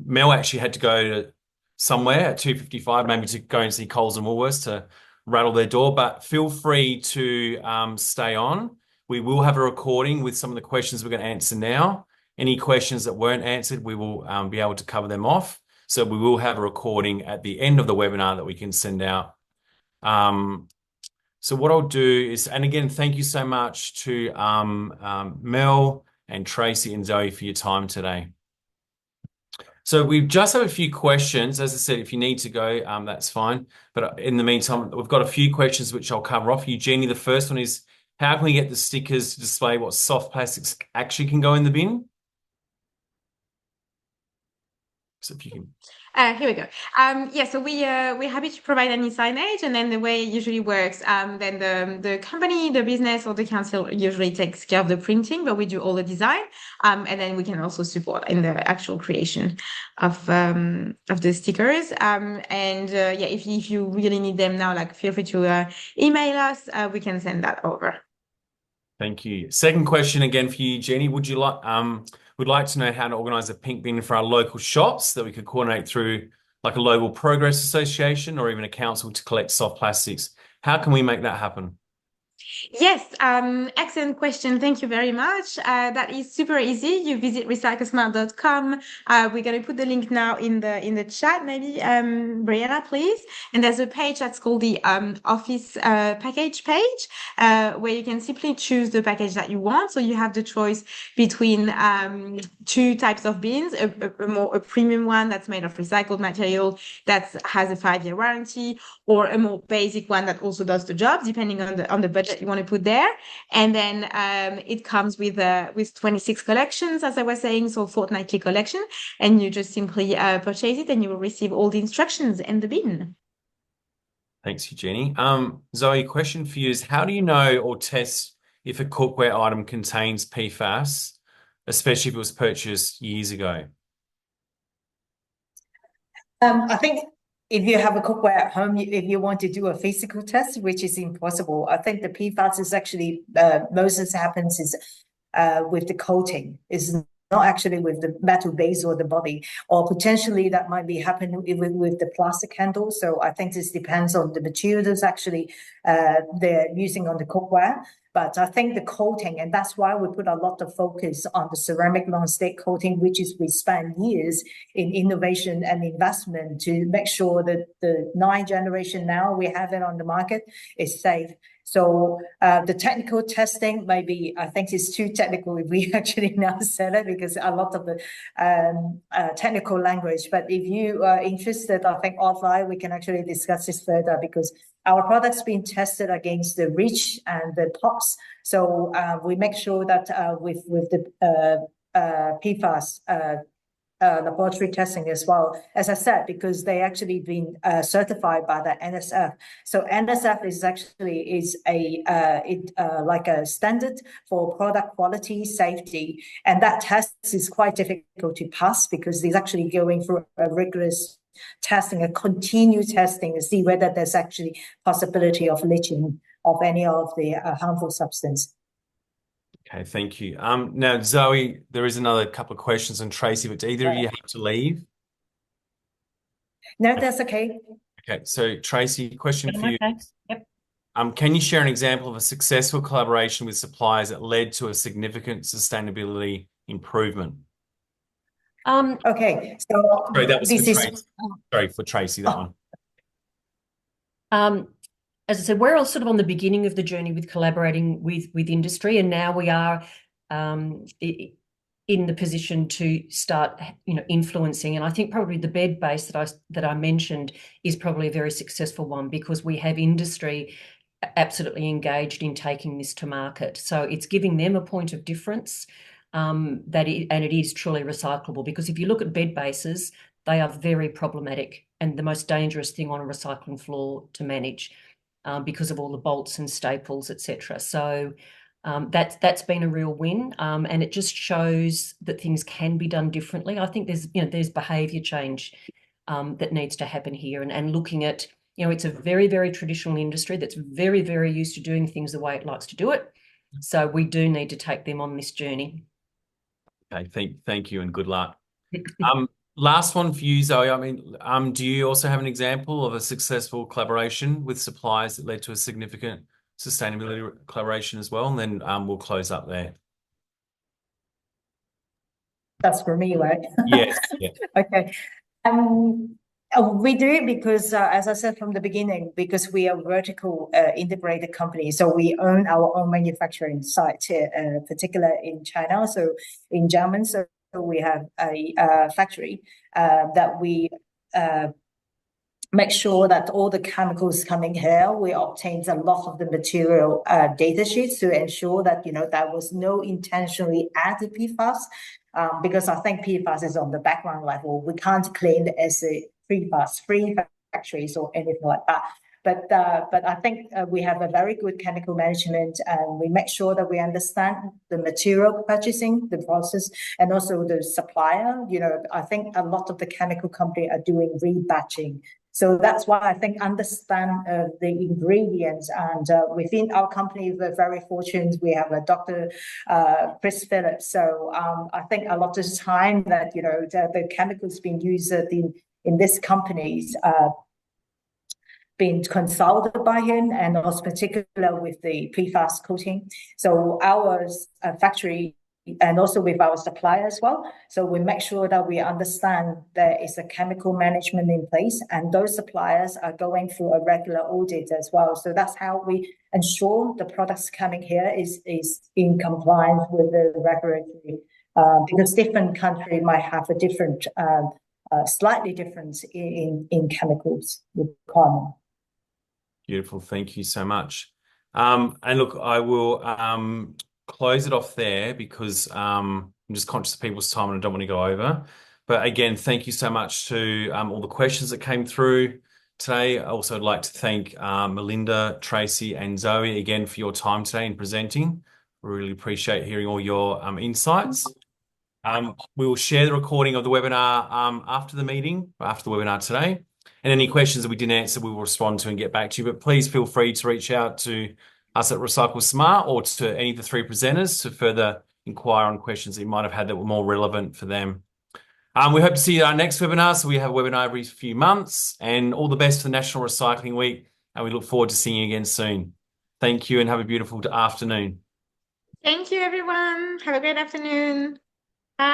Mel actually had to go to somewhere at 2:55, maybe to go and see Coles and Woolworths to rattle their door. But feel free to stay on. We will have a recording with some of the questions we're going to answer now. Any questions that weren't answered, we will be able to cover them off. So we will have a recording at the end of the webinar that we can send out. So what I'll do is, and again, thank you so much to Mel and Tracey and Zoe for your time today. So we just have a few questions. As I said, if you need to go, that's fine. But in the meantime, we've got a few questions which I'll cover off. Eugenie, the first one is, how can we get the stickers to display what soft plastics actually can go in the bin? So if you can. Here we go. Yeah, so we're happy to provide any signage, and then the way it usually works, then the company, the business, or the council usually takes care of the printing, but we do all the design, and then we can also support in the actual creation of the stickers. Yeah, if you really need them now, like feel free to email us. We can send that over. Thank you. Second question again for you, Jenny. We'd like to know how to organise a pink bin for our local shops that we could coordinate through like a local progress association or even a council to collect soft plastics? How can we make that happen? Yes, excellent question. Thank you very much. That is super easy. You visit recyclesmart.com. We're going to put the link now in the chat, maybe, Brianna, please. And there's a page that's called the office package page, where you can simply choose the package that you want. So you have the choice between two types of bins, a premium one that's made of recycled material that has a 5-year warranty, or a more basic one that also does the job, depending on the budget you want to put there. And then it comes with 26 collections, as I was saying, so fortnightly collection, and you just simply purchase it, and you will receive all the instructions in the bin. Thanks, Eugenie. Zoe, question for you is, how do you know or test if a cookware item contains PFAS, especially if it was purchased years ago? I think if you have a cookware at home, if you want to do a physical test, which is impossible, I think the PFAS is actually most of it happens is with the coating. It's not actually with the metal base or the body, or potentially that might be happening with the plastic handle. So I think this depends on the materials actually they're using on the cookware. But I think the coating, and that's why we put a lot of focus on the ceramic non-stick coating, which is we spend years in innovation and investment to make sure that the 9th generation now we have it on the market is safe. So the technical testing, maybe I think it's too technical if we actually now said it, because a lot of the technical language. But if you are interested, I think offline we can actually discuss this further, because our product's been tested against the REACH and the POPs. So we make sure that with the PFAS laboratory testing as well, as I said, because they actually been certified by the NSF. So NSF is actually like a standard for product quality, safety, and that test is quite difficult to pass because it's actually going through a rigorous testing, a continued testing to see whether there's actually possibility of leaching of any of the harmful substance. Okay, thank you. Now, Zoe, there is another couple of questions on Tracey, but do either of you have to leave? No, that's okay. Okay, so Tracey, question for you. Okay. Yep. Can you share an example of a successful collaboration with suppliers that led to a significant sustainability improvement? Okay, so Sorry, that was this for is Tracey. Sorry, for Tracey, that one. As I said, we're all sort of on the beginning of the journey with collaborating with industry, and now we are in the position to start, influencing. And I think probably the bed base that I mentioned is probably a very successful one, because we have industry absolutely engaged in taking this to market. So it's giving them a point of difference, and it is truly recyclable, because if you look at bed bases, they are very problematic and the most dangerous thing on a recycling floor to manage, because of all the bolts and staples, etc. So that's been a real win, and it just shows that things can be done differently. I think there's behaviour change that needs to happen here, and looking at, it's a very, very traditional industry that's very, very used to doing things the way it likes to do it. So we do need to take them on this journey. Okay, thank you, and good luck. Last one for you, Zoe. I mean, do you also have an example of a successful collaboration with suppliers that led to a significant sustainability collaboration as well? And then we'll close up there. That's for me, right? Yes. Yeah. Okay. We do it because, as I said from the beginning, because we are a vertical integrated company. So we own our own manufacturing site, particularly in China, so in Germany. So we have a factory that we make sure that all the chemicals coming here, we obtained a lot of the material data sheets to ensure that, there was no intentionally added PFAS, because I think PFAS is on the background level. We can't claim it as a PFAS-free factories or anything like that. But I think we have a very good chemical management, and we make sure that we understand the material purchasing, the process, and also the supplier. I think a lot of the chemical company are doing rebatching. So that's why I think understand the ingredients. And within our company, we're very fortunate. We have a Dr. Chris Phillips. So I think a lot of the time that, the chemicals being used in this companies been consulted by him, and also particular with the PFAS coating. So our factory and also with our supplier as well. So we make sure that we understand there is a chemical management in place, and those suppliers are going through a regular audit as well. So that's how we ensure the products coming here is in compliance with the regulatory, because different country might have a different, slightly different in chemicals requirement. Beautiful. Thank you so much. And look, I will close it off there because I'm just conscious of people's time and I don't want to go over. But again, thank you so much to all the questions that came through today. I also would like to thank Melinda, Tracey, and Zoe again for your time today in presenting. We really appreciate hearing all your insights. We will share the recording of the webinar after the meeting, after the webinar today. And any questions that we didn't answer, we will respond to and get back to you. But please feel free to reach out to us at RecycleSmart or to any of the three presenters to further inquire on questions that you might have had that were more relevant for them. We hope to see you at our next webinar. So we have a webinar every few months, and all the best for National Recycling Week. And we look forward to seeing you again soon. Thank you and have a beautiful afternoon. Thank you, everyone. Have a great afternoon.